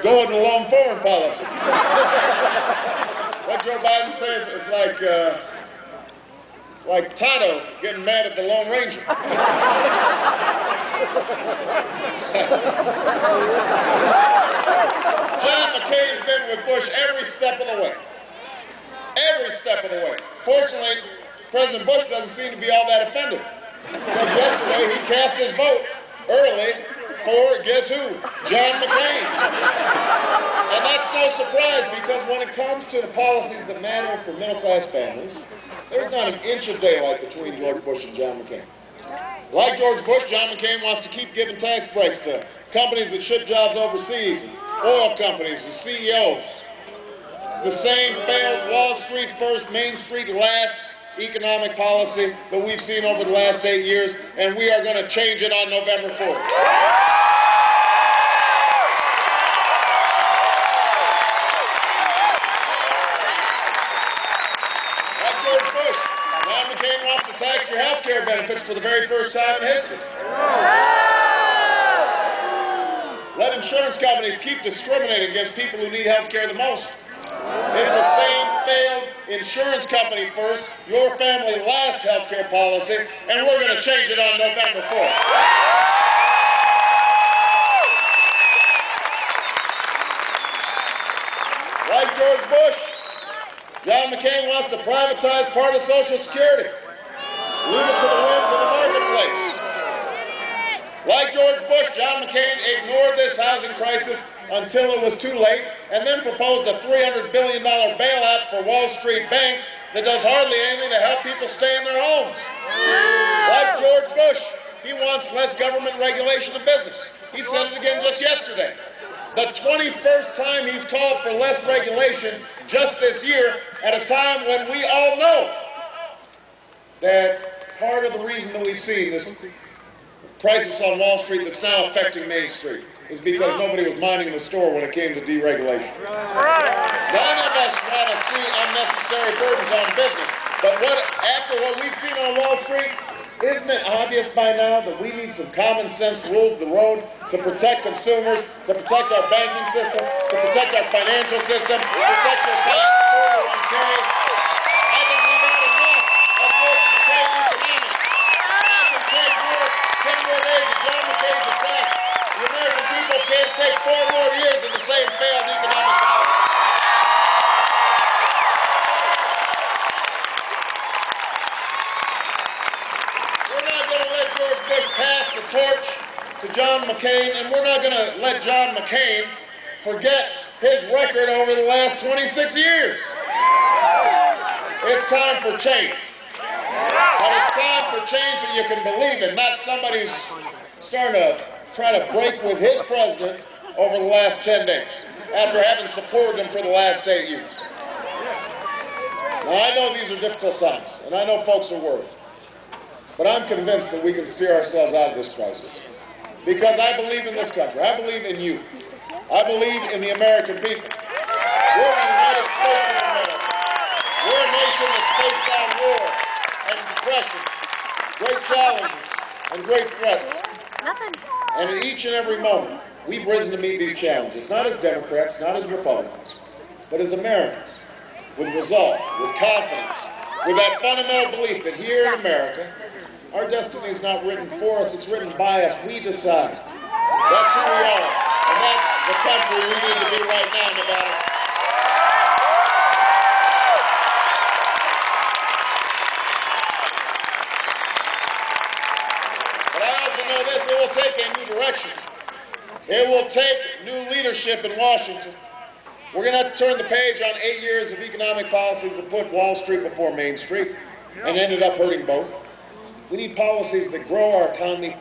going along foreign policy. What Joe Biden says is like Tonto getting mad at the Lone Ranger. John McCain's been with Bush every step of the way. Every step of the way. Fortunately, President Bush doesn't seem to be all that offended. Because yesterday he cast his vote early for, guess who? John McCain. And that's no surprise, because when it comes to the policies that matter for middle-class families, there's not an inch of daylight between George Bush and John McCain. Like George Bush, John McCain wants to keep giving tax breaks to companies that ship jobs overseas, and oil companies and CEOs. It's the same failed Wall Street first, Main Street last economic policy that we've seen over the last 8 years, and we are going to change it on November 4th. Like George Bush, John McCain wants to tax your health care benefits for the very first time in history. Let insurance companies keep discriminating against people who need health care the most. It's the same failed insurance company first, your family last health care policy, and we're going to change it on November 4th. Like George Bush, John McCain wants to privatize part of Social Security. Leave it to the whims of the marketplace. Like George Bush, John McCain ignored this housing crisis until it was too late, and then proposed a $300 billion bailout for Wall Street banks that does hardly anything to help people stay in their homes. Like George Bush, he wants less government regulation of business. He said it again just yesterday. The 21st time he's called for less regulation just this year, at a time when we all know that part of the reason that we've seen this crisis on Wall Street that's now affecting Main Street is because nobody was minding the store when it came to deregulation. None of us want to see unnecessary burdens on business, but after what we've seen on Wall Street, isn't it obvious by now that we need some common sense rules of the road to protect consumers, to protect our banking system, to protect our financial system, to protect your 401k? I think we've had enough of Bush McCain economics. I can take 10 more days of John McCain's attacks. The American people can't take 4 more years of the same failed economic policy. We're not going to let George Bush pass the torch to John McCain, and we're not going to let John McCain forget his record over the last 26 years. It's time for change. But it's time for change that you can believe in, not somebody who's starting to try to break with his president over the last 10 days, after having supported him for the last 8 years. Now, I know these are difficult times, and I know folks are worried, but I'm convinced that we can steer ourselves out of this crisis, because I believe in this country. I believe in you. I believe in the American people. We're the United States of America. We're a nation that's faced down war and depression, great challenges and great threats. And in each and every moment, we've risen to meet these challenges, not as Democrats, not as Republicans, but as Americans, with resolve, with confidence, with that fundamental belief that here in America, our destiny is not written for us, it's written by us. We decide. That's who we are, and that's the country we need to be right now, Nevada. It will take a new direction. It will take new leadership in Washington. We're going to have to turn the page on 8 years of economic policies that put Wall Street before Main Street and ended up hurting both. We need policies that grow our economy.